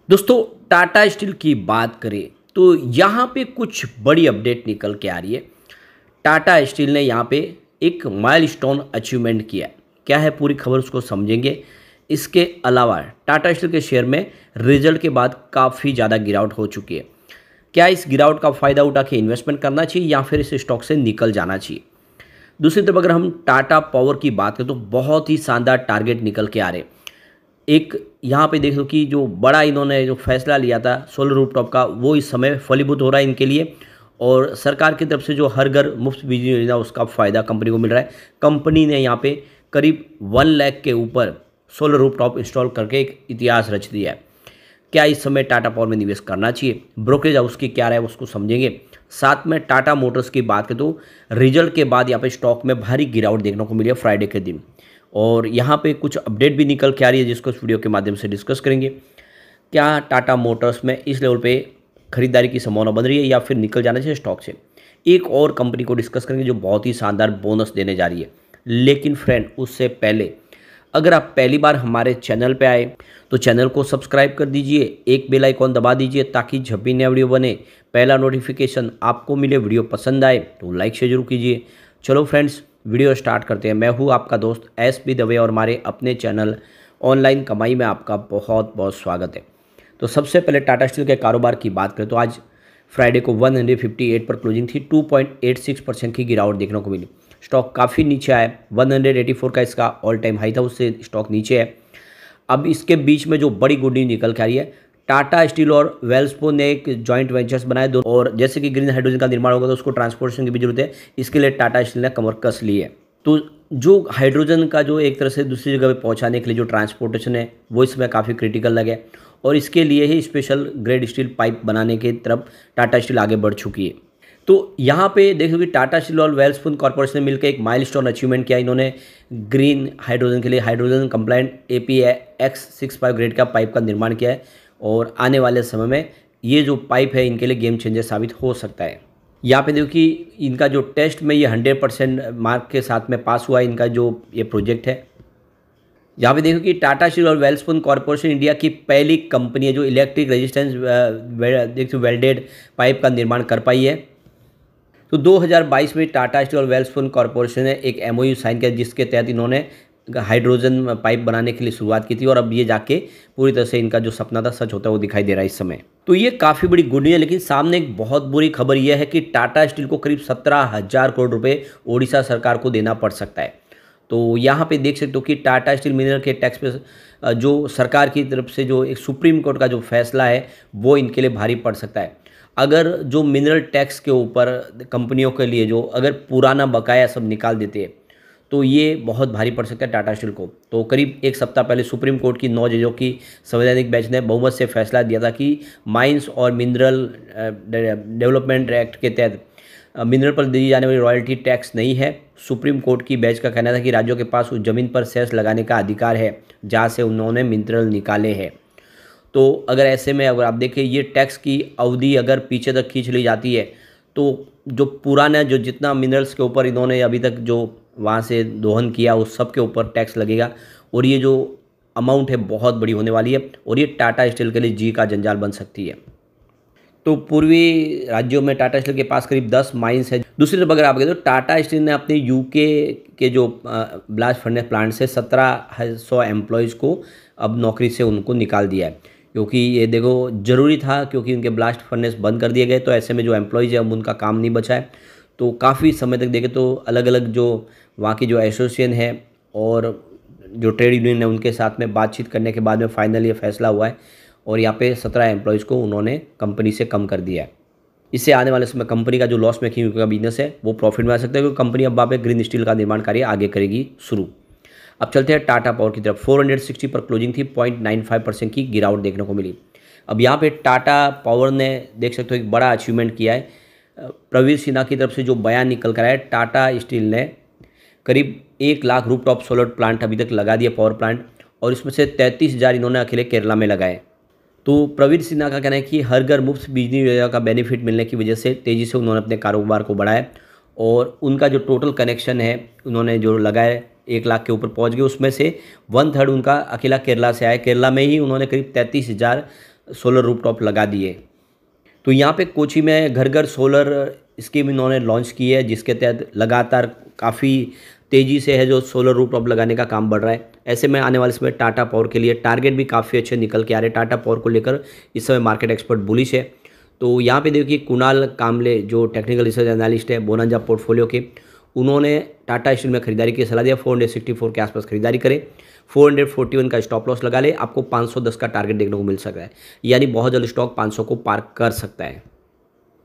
दोस्तों, टाटा स्टील की बात करें तो यहाँ पे कुछ बड़ी अपडेट निकल के आ रही है। टाटा स्टील ने यहाँ पे एक माइलस्टोन अचीवमेंट किया है। क्या है पूरी खबर, उसको समझेंगे। इसके अलावा टाटा स्टील के शेयर में रिजल्ट के बाद काफ़ी ज़्यादा गिरावट हो चुकी है। क्या इस गिरावट का फ़ायदा उठा के इन्वेस्टमेंट करना चाहिए या फिर इस स्टॉक से निकल जाना चाहिए। दूसरी तरफ अगर हम टाटा पावर की बात करें तो बहुत ही शानदार टारगेट निकल के आ रहे हैं। एक यहाँ पे देख लो कि जो बड़ा इन्होंने जो फैसला लिया था सोलर रूफटॉप का, वो इस समय फलीभूत हो रहा है इनके लिए। और सरकार की तरफ से जो हर घर मुफ्त बिजली योजना, उसका फ़ायदा कंपनी को मिल रहा है। कंपनी ने यहाँ पे करीब 1 लाख के ऊपर सोलर रूफटॉप इंस्टॉल करके एक इतिहास रच दिया है। क्या इस समय टाटा पावर में निवेश करना चाहिए, ब्रोकरेज हाउस की क्या राय है, उसको समझेंगे। साथ में टाटा मोटर्स की बात करें तो रिजल्ट के बाद यहाँ पे स्टॉक में भारी गिरावट देखने को मिली है फ्राइडे के दिन। और यहाँ पे कुछ अपडेट भी निकल के आ रही है जिसको इस वीडियो के माध्यम से डिस्कस करेंगे। क्या टाटा मोटर्स में इस लेवल पे खरीदारी की संभावना बन रही है या फिर निकल जाना चाहिए स्टॉक से। एक और कंपनी को डिस्कस करेंगे जो बहुत ही शानदार बोनस देने जा रही है। लेकिन फ्रेंड, उससे पहले अगर आप पहली बार हमारे चैनल पे आए तो चैनल को सब्सक्राइब कर दीजिए, एक बेल आइकॉन दबा दीजिए ताकि जब भी नया वीडियो बने पहला नोटिफिकेशन आपको मिले। वीडियो पसंद आए तो लाइक शेयर जरूर कीजिए। चलो फ्रेंड्स, वीडियो स्टार्ट करते हैं। मैं हूँ आपका दोस्त SP दवे और हमारे अपने चैनल ऑनलाइन कमाई में आपका बहुत बहुत स्वागत है। तो सबसे पहले टाटा स्टील के कारोबार की बात करें तो आज फ्राइडे को 158 पर क्लोजिंग थी। 2.86% की गिरावट देखने को मिली। स्टॉक काफ़ी नीचे आया। 184 का इसका ऑल टाइम हाई था, उससे स्टॉक नीचे है। अब इसके बीच में जो बड़ी गुड न्यूज निकल के आ रही है, टाटा स्टील और वेल्सपुन ने एक जॉइंट वेंचर्स बनाए दो। और जैसे कि ग्रीन हाइड्रोजन का निर्माण होगा तो उसको ट्रांसपोर्टेशन की भी जरूरत है। इसके लिए टाटा स्टील ने कमर कस ली है। तो जो हाइड्रोजन का जो एक तरह से दूसरी जगह पे पहुंचाने के लिए जो ट्रांसपोर्टेशन है वो इसमें काफ़ी क्रिटिकल लगे। और इसके लिए ही स्पेशल ग्रेड स्टील पाइप बनाने की तरफ टाटा स्टील आगे बढ़ चुकी है। तो यहाँ पे देखो कि टाटा स्टील और वेल्सपुन कॉर्पोरेशन ने मिलकर एक माइलस्टोन अचीवमेंट किया। इन्होंने ग्रीन हाइड्रोजन के लिए हाइड्रोजन कंप्लायंट APX65 ग्रेड का पाइप का निर्माण किया है। और आने वाले समय में ये जो पाइप है इनके लिए गेम चेंजर साबित हो सकता है। यहाँ पे देखो कि इनका जो टेस्ट में ये 100% मार्क के साथ में पास हुआ है इनका जो ये प्रोजेक्ट है। यहाँ पे देखो कि टाटा स्टील और वेल्सपुन कॉर्पोरेशन इंडिया की पहली कंपनी है जो इलेक्ट्रिक रेजिस्टेंस देखो वेल्डेड पाइप का निर्माण कर पाई है। तो 2022 में टाटा स्टील और वेल्सपुन कॉर्पोरेशन ने एक MOU साइन किया जिसके तहत इन्होंने हाइड्रोजन पाइप बनाने के लिए शुरुआत की थी। और अब ये जाके पूरी तरह से इनका जो सपना था सच होता है वो दिखाई दे रहा है इस समय। तो ये काफ़ी बड़ी गुड न्यूज़ है। लेकिन सामने एक बहुत बुरी खबर यह है कि टाटा स्टील को करीब 17,000 करोड़ रुपए ओडिशा सरकार को देना पड़ सकता है। तो यहाँ पे देख सकते हो कि टाटा स्टील मिनरल के टैक्स पे जो सरकार की तरफ से जो एक सुप्रीम कोर्ट का जो फैसला है वो इनके लिए भारी पड़ सकता है। अगर जो मिनरल टैक्स के ऊपर कंपनियों के लिए जो अगर पुराना बकाया सब निकाल देते हैं तो ये बहुत भारी पड़ सकता है टाटा स्टील को। तो करीब एक सप्ताह पहले सुप्रीम कोर्ट की 9 जजों की संवैधानिक बेंच ने बहुमत से फैसला दिया था कि माइंस और मिनरल डेवलपमेंट एक्ट के तहत मिनरल पर दी जाने वाली रॉयल्टी टैक्स नहीं है। सुप्रीम कोर्ट की बेंच का कहना था कि राज्यों के पास उस जमीन पर सेस लगाने का अधिकार है जहाँ से उन्होंने मिनरल निकाले हैं। तो अगर ऐसे में अगर आप देखें ये टैक्स की अवधि अगर पीछे तक खींच ली जाती है तो जो पुराना जो जितना मिनरल्स के ऊपर इन्होंने अभी तक जो वहाँ से दोहन किया उस सब के ऊपर टैक्स लगेगा। और ये जो अमाउंट है बहुत बड़ी होने वाली है और ये टाटा स्टील के लिए जी का जंजाल बन सकती है। तो पूर्वी राज्यों में टाटा स्टील के पास करीब 10 माइंस है। दूसरी तरफ अगर आप कहें तो टाटा स्टील ने अपने UK के जो ब्लास्ट फर्नेस प्लांट से 1700 एम्प्लॉयज़ को अब नौकरी से उनको निकाल दिया है। क्योंकि ये देखो ज़रूरी था, क्योंकि उनके ब्लास्ट फर्नेस बंद कर दिए गए। तो ऐसे में जो एम्प्लॉयज़ है अब उनका काम नहीं बचा है। तो काफ़ी समय तक देखें तो अलग अलग जो वहाँ की जो एसोसिएशन है और जो ट्रेड यूनियन है उनके साथ में बातचीत करने के बाद में फाइनल ये फैसला हुआ है। और यहाँ पे 17 एम्प्लॉयज़ को उन्होंने कंपनी से कम कर दिया है। इससे आने वाले समय कंपनी का जो लॉस मेकिंग का बिजनेस है वो प्रॉफिट में आ सकता है, क्योंकि कंपनी अब वहाँ पे ग्रीन स्टील का निर्माण कार्य आगे करेगी शुरू। अब चलते हैं टाटा पावर की तरफ। 460 पर क्लोजिंग थी। 0.95% की गिरावट देखने को मिली। अब यहाँ पे टाटा पावर ने देख सकते हो एक बड़ा अचीवमेंट किया है। प्रवीर सिन्हा की तरफ से जो बयान निकल कर आया, टाटा स्टील ने करीब 1 लाख रूफटॉप सोलर प्लांट अभी तक लगा दिया, पावर प्लांट। और इसमें से 33,000 इन्होंने अकेले केरला में लगाए। तो प्रवीर सिन्हा का कहना है कि हर घर मुफ्त बिजली योजना का बेनिफिट मिलने की वजह से तेज़ी से उन्होंने अपने कारोबार को बढ़ाया। और उनका जो टोटल कनेक्शन है उन्होंने जो लगाए 1 लाख के ऊपर पहुंच गए। उसमें से 1/3 उनका अकेला केरला से आया। केरला में ही उन्होंने करीब 33,000 सोलर रूफटॉप लगा दिए। तो यहाँ पे कोची में घर घर सोलर स्कीम इन्होंने लॉन्च की है, जिसके तहत लगातार काफ़ी तेज़ी से है जो सोलर रूफटॉप लगाने का काम बढ़ रहा है। ऐसे में आने वाले समय टाटा पावर के लिए टारगेट भी काफ़ी अच्छे निकल के आ रहे हैं। टाटा पावर को लेकर इस समय मार्केट एक्सपर्ट बुलिश है। तो यहाँ पे देखिए कुणाल कामले जो टेक्निकल रिसर्च एनालिस्ट है बोनांजा पोर्टफोलियो के, उन्होंने टाटा स्टील में खरीदारी की सलाह दिया। 464 के आसपास खरीदारी करें, 441 का स्टॉप लॉस लगा ले, आपको 510 का टारगेट देखने को मिल सकता है, यानी बहुत जल्द स्टॉक 500 को पार कर सकता है।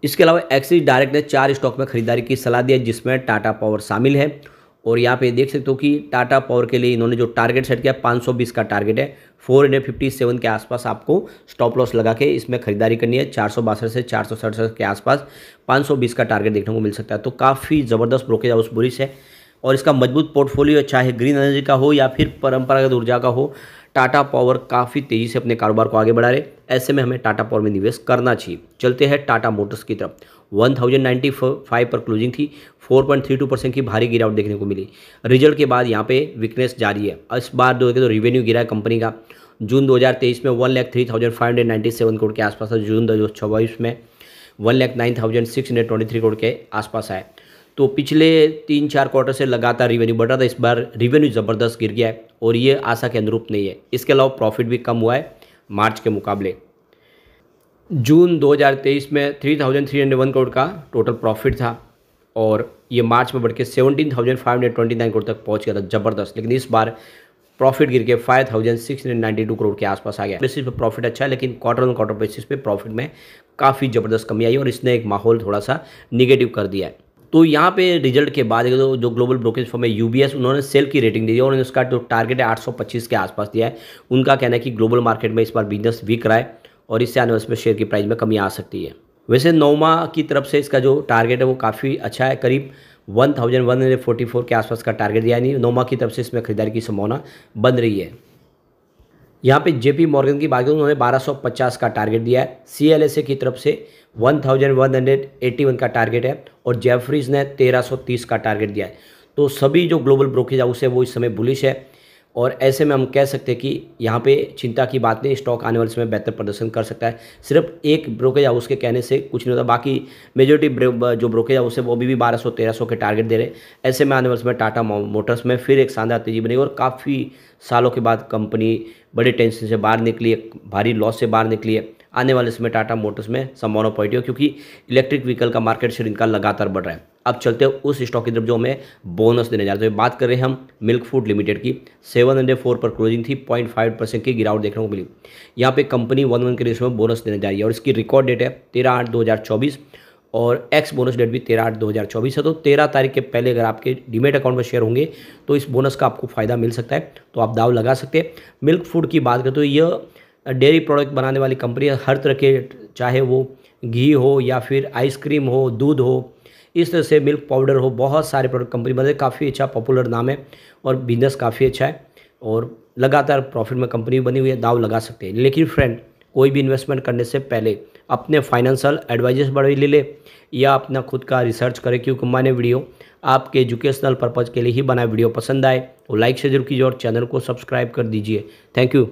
इसके अलावा एक्सिस डायरेक्ट ने 4 स्टॉक में खरीदारी की सलाह दी है, जिसमें टाटा पावर शामिल है। और यहाँ पे देख सकते हो कि टाटा पावर के लिए इन्होंने जो टारगेट सेट किया 520 का टारगेट है। 457 के आसपास आपको स्टॉप लॉस लगा के इसमें खरीदारी करनी है। 462 से 467 के आसपास 520 का टारगेट देखने को मिल सकता है। तो काफ़ी ज़बरदस्त ब्रोकेज हाउस बुलिश है और इसका मजबूत पोर्टफोलियो चाहे ग्रीन एनर्जी का हो या फिर परंपरागत ऊर्जा का हो, टाटा पावर काफ़ी तेज़ी से अपने कारोबार को आगे बढ़ा रहे। ऐसे में हमें टाटा पावर में निवेश करना चाहिए। चलते हैं टाटा मोटर्स की तरफ। 1095 पर क्लोजिंग थी, 4.32% की भारी गिरावट देखने को मिली। रिजल्ट के बाद यहाँ पे वीकनेस जारी है। इस बार देखें तो रिवेन्यू गिरा है कंपनी का। जून 2023 में 1,03,597 करोड़ के आसपास था। जून 2024 में 1,09,623 करोड़ के आसपास आए। तो पिछले 3-4 क्वार्टर से लगातार रिवेन्यू बढ़ रहा था। इस बार रिवेन्यू ज़बरदस्त गिर गया है और ये आशा के अनुरूप नहीं है। इसके अलावा प्रॉफिट भी कम हुआ है मार्च के मुकाबले। जून 2023 में 3,301 करोड़ का टोटल प्रॉफिट था और ये मार्च में बढ़ के 17,529 करोड़ तक पहुंच गया था, ज़बरदस्त। लेकिन इस बार प्रॉफिट गिर के 5,692 करोड़ के आसपास आ गया। बेसिस पे प्रॉफिट अच्छा है, लेकिन क्वार्टर ऑन क्वार्टर बेसिस पे प्रॉफिट में काफ़ी ज़बरदस्त कमी आई और इसने एक माहौल थोड़ा सा निगेटिव कर दिया है। तो यहाँ पे रिजल्ट के बाद जो ग्लोबल ब्रोकरेज फर्म है यूबीएस, उन्होंने सेल की रेटिंग दी है और उसका जो टारगेट है 825 के आसपास दिया है। उनका कहना है कि ग्लोबल मार्केट में इस बार बिजनेस वीक रहा है और इससे आने वाले शेयर की प्राइस में कमी आ सकती है। वैसे नोमा की तरफ से इसका जो टारगेट है वो काफ़ी अच्छा है, करीब 1144 के आसपास का टारगेट दिया है। नहीं, नोमा की तरफ से इसमें खरीदारी की संभावना बन रही है। यहाँ पे जेपी मॉर्गन की बात करूँ, उन्होंने 1250 का टारगेट दिया है। सीएलएसए की तरफ से 1181 का टारगेट है और जेफरीज ने 1330 का टारगेट दिया है। तो सभी जो ग्लोबल ब्रोकेज हाउस है वो इस समय बुलिश है और ऐसे में हम कह सकते हैं कि यहाँ पे चिंता की बात नहीं, स्टॉक आने वाले समय बेहतर प्रदर्शन कर सकता है। सिर्फ एक ब्रोकेज हाउस के कहने से कुछ नहीं होता, बाकी मेजोरिटी जो ब्रोकेज हाउस है वो अभी भी 1200-1300 के टारगेट दे रहे हैं। ऐसे में आने वाले समय टाटा मोटर्स में फिर एक शानदार तेजी बनेगी और काफ़ी सालों के बाद कंपनी बड़े टेंशन से बाहर निकली है, भारी लॉस से बाहर निकली है। आने वाले समय टाटा मोटर्स में संभावना पॉजिटिव है क्योंकि इलेक्ट्रिक व्हीकल का मार्केट शेयर इनका लगातार बढ़ रहा है। अब चलते हैं उस स्टॉक की तरफ जो हमें बोनस देने जा रहे हैं। तो बात कर रहे हैं हम मिल्क फूड लिमिटेड की। 704 पर क्लोजिंग थी, 0.5% की गिरावट देखने को मिली। यहाँ पे कंपनी 1/1 के रेशो में बोनस देने जा रही है और इसकी रिकॉर्ड डेट है 13/8/2024 और एक्स बोनस डेट भी 13/8/2024 है। तो 13 तारीख के पहले अगर आपके डीमेट अकाउंट में शेयर होंगे तो इस बोनस का आपको फ़ायदा मिल सकता है, तो आप दाव लगा सकते हैं। मिल्क फूड की बात करें तो यह डेयरी प्रोडक्ट बनाने वाली कंपनी है। हर तरह के, चाहे वो घी हो या फिर आइसक्रीम हो, दूध हो, इस तरह से मिल्क पाउडर हो, बहुत सारे प्रोडक्ट कंपनी बनाते, काफ़ी अच्छा पॉपुलर नाम है और बिजनेस काफ़ी अच्छा है और लगातार प्रॉफिट में कंपनी बनी हुई है, दाव लगा सकते हैं। लेकिन फ्रेंड, कोई भी इन्वेस्टमेंट करने से पहले अपने फाइनेंशियल एडवाइजर्स बढ़ ले या अपना खुद का रिसर्च करें, क्योंकि मैंने वीडियो आपके एजुकेशनल पर्पज़ के लिए ही बनाया। वीडियो पसंद आए तो लाइक से जरूर कीजिए और चैनल को सब्सक्राइब कर दीजिए। Thank you.